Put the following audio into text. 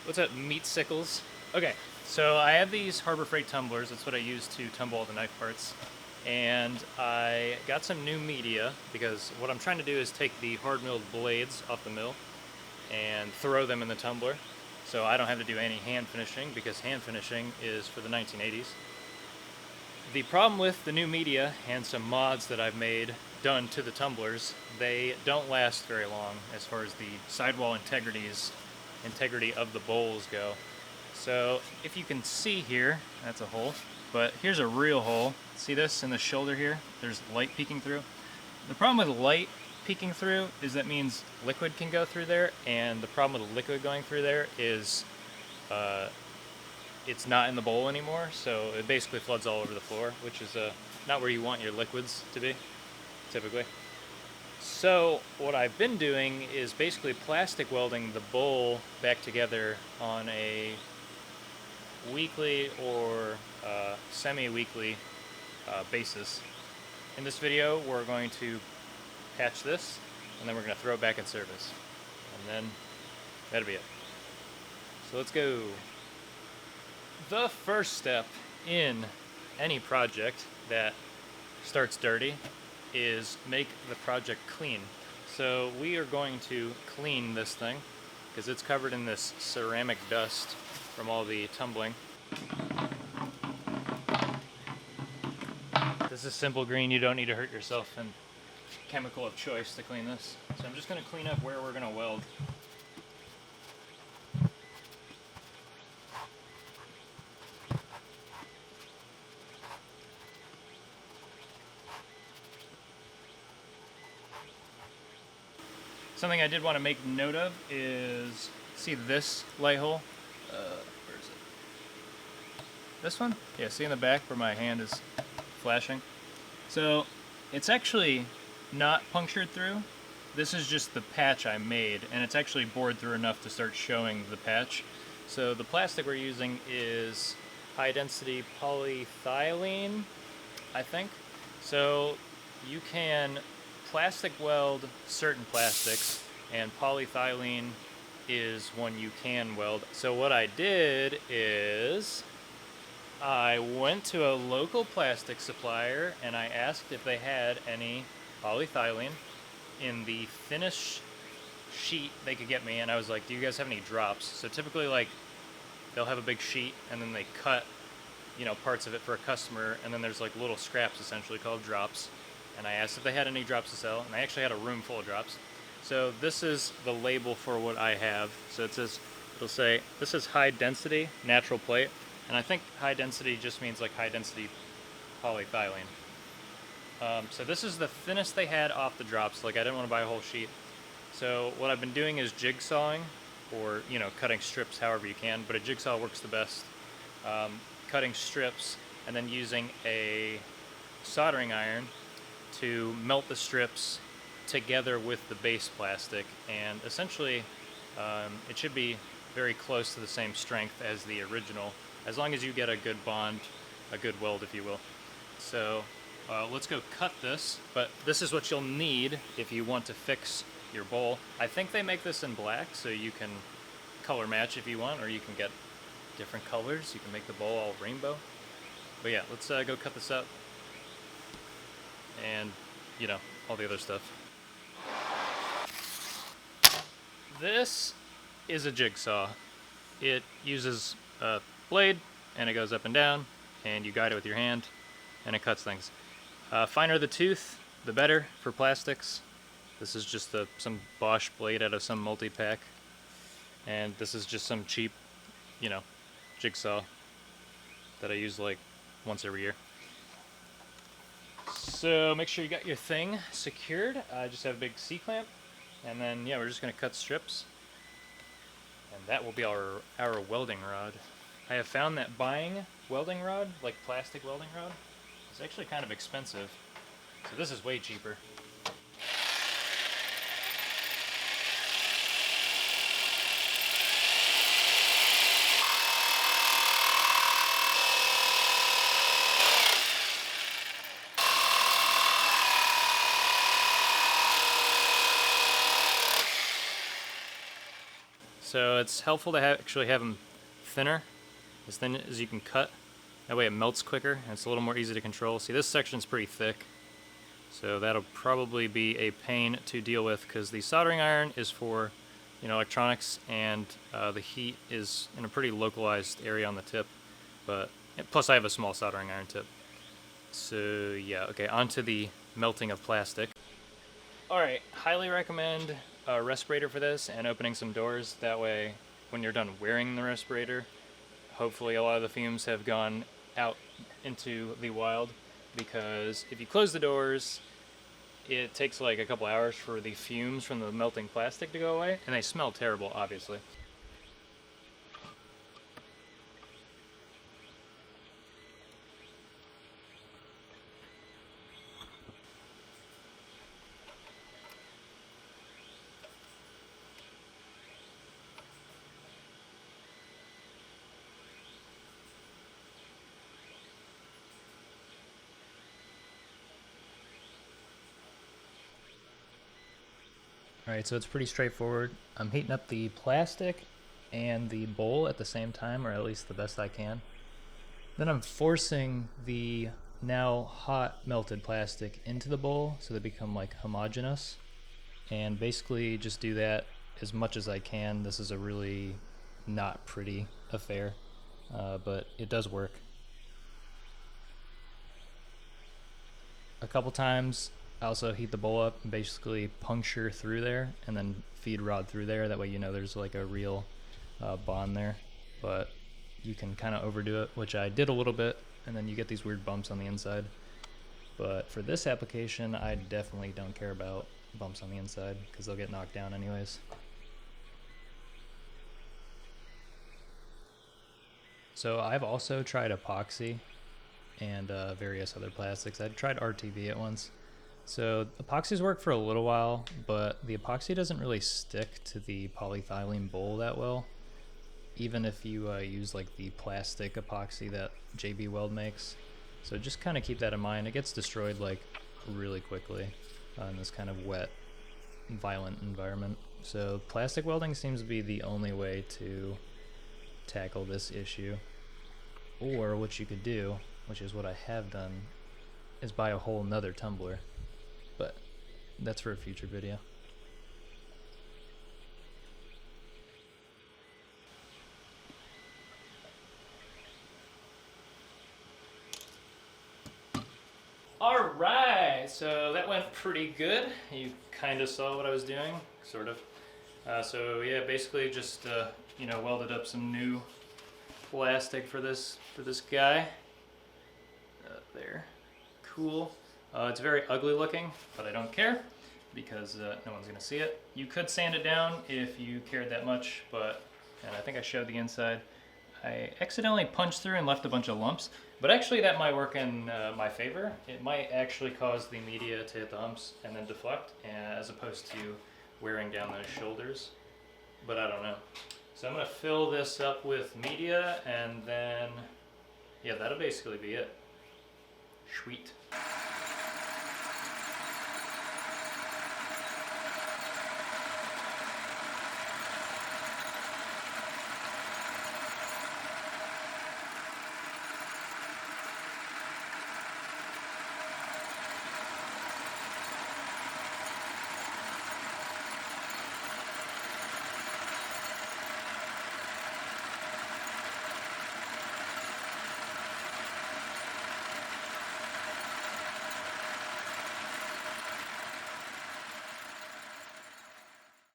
What's up, meat sickles? Okay, so I have these Harbor Freight tumblers. That's what I use to tumble all the knife parts. And I got some new media because what I'm trying to do is take the hard milled blades off the mill and throw them in the tumbler. So I don't have to do any hand finishing because hand finishing is for the 1980s. The problem with the new media and some mods that I've made done to the tumblers, they don't last very long as far as the sidewall integrity of the bowls go. So if you can see here, that's a hole, but here's a real hole. See this in the shoulder here? There's light peeking through. The problem with light peeking through is that means liquid can go through there, and the problem with liquid going through there is it's not in the bowl anymore, so it basically floods all over the floor, which is not where you want your liquids to be, typically. So what I've been doing is basically plastic welding the bowl back together on a weekly or semi-weekly basis. In this video, we're going to patch this, and then we're going to throw it back in service. And then that'll be it. So let's go. The first step in any project that starts dirty is make the project clean. So we are going to clean this thing because it's covered in this ceramic dust from all the tumbling. This is simple green. You don't need to hurt yourself and chemical of choice to clean this. So I'm just going to clean up where we're going to weld. Something I did want to make note of is, see this light hole? Where is it? This one? Yeah, see in the back where my hand is flashing? So it's actually not punctured through. This is just the patch I made, and it's actually bored through enough to start showing the patch. So the plastic we're using is high density polyethylene, I think. So you can plastic weld certain plastics, and polyethylene is one you can weld. So what I did is I went to a local plastic supplier and I asked if they had any polyethylene in the thinnest sheet they could get me, and I was like, do you guys have any drops? So typically, like, they'll have a big sheet and then they cut, you know, parts of it for a customer, and then there's like little scraps essentially called drops. And I asked if they had any drops to sell, and I actually had a room full of drops. So this is the label for what I have. So it'll say, this is high density natural plate, and I think high density just means like high density polyethylene. So this is the thinnest they had off the drops. Like, I didn't want to buy a whole sheet. So what I've been doing is jigsawing, or, you know, cutting strips however you can, but a jigsaw works the best. Cutting strips and then using a soldering iron to melt the strips together with the base plastic, and essentially it should be very close to the same strength as the original, as long as you get a good bond, a good weld if you will. So let's go cut this, but this is what you'll need if you want to fix your bowl. I think they make this in black, so you can color match if you want, or you can get different colors. You can make the bowl all rainbow. But yeah, let's go cut this up. And, you know, all the other stuff. This is a jigsaw. It uses a blade, and it goes up and down, and you guide it with your hand, and it cuts things. Finer the tooth, the better for plastics. This is just some Bosch blade out of some multi-pack, and this is just some cheap, you know, jigsaw that I use like once every year. So make sure you got your thing secured. Just have a big C-clamp, and then yeah, we're just going to cut strips, and that will be our welding rod. I have found that buying welding rod, like plastic welding rod, is actually kind of expensive, so this is way cheaper. So it's helpful to actually have them thinner, as thin as you can cut. That way it melts quicker and it's a little more easy to control. See, this section's pretty thick, so that'll probably be a pain to deal with because the soldering iron is for, electronics, and the heat is in a pretty localized area on the tip. But plus I have a small soldering iron tip. So yeah, okay, onto the melting of plastic. Alright, highly recommend a respirator for this and opening some doors. That way, when you're done wearing the respirator, hopefully a lot of the fumes have gone out into the wild, because if you close the doors, it takes like a couple hours for the fumes from the melting plastic to go away, and they smell terrible, obviously. Alright, so it's pretty straightforward. I'm heating up the plastic and the bowl at the same time, or at least the best I can. Then I'm forcing the now hot melted plastic into the bowl so they become like homogeneous, and basically just do that as much as I can. This is a really not pretty affair, but it does work. A couple times I also heat the bowl up and basically puncture through there and then feed rod through there. That way there's like a real bond there. But you can kind of overdo it, which I did a little bit, and then you get these weird bumps on the inside. But for this application, I definitely don't care about bumps on the inside because they'll get knocked down anyways. So I've also tried epoxy and various other plastics. I tried RTV at once. So epoxies work for a little while, but the epoxy doesn't really stick to the polyethylene bowl that well, even if you use like the plastic epoxy that JB Weld makes. So just kind of keep that in mind. It gets destroyed like really quickly in this kind of wet, violent environment. So plastic welding seems to be the only way to tackle this issue. Or what you could do, which is what I have done, is buy a whole nother tumbler. But that's for a future video. Alright, so that went pretty good. You kind of saw what I was doing, sort of. So yeah, basically just welded up some new plastic for this guy. There, cool. It's very ugly looking, but I don't care because no one's gonna see it. You could sand it down if you cared that much, and I think I showed the inside. I accidentally punched through and left a bunch of lumps, but actually that might work in my favor. It might actually cause the media to hit the humps and then deflect, as opposed to wearing down those shoulders, but I don't know. So I'm gonna fill this up with media, and then, yeah, that'll basically be it. Sweet.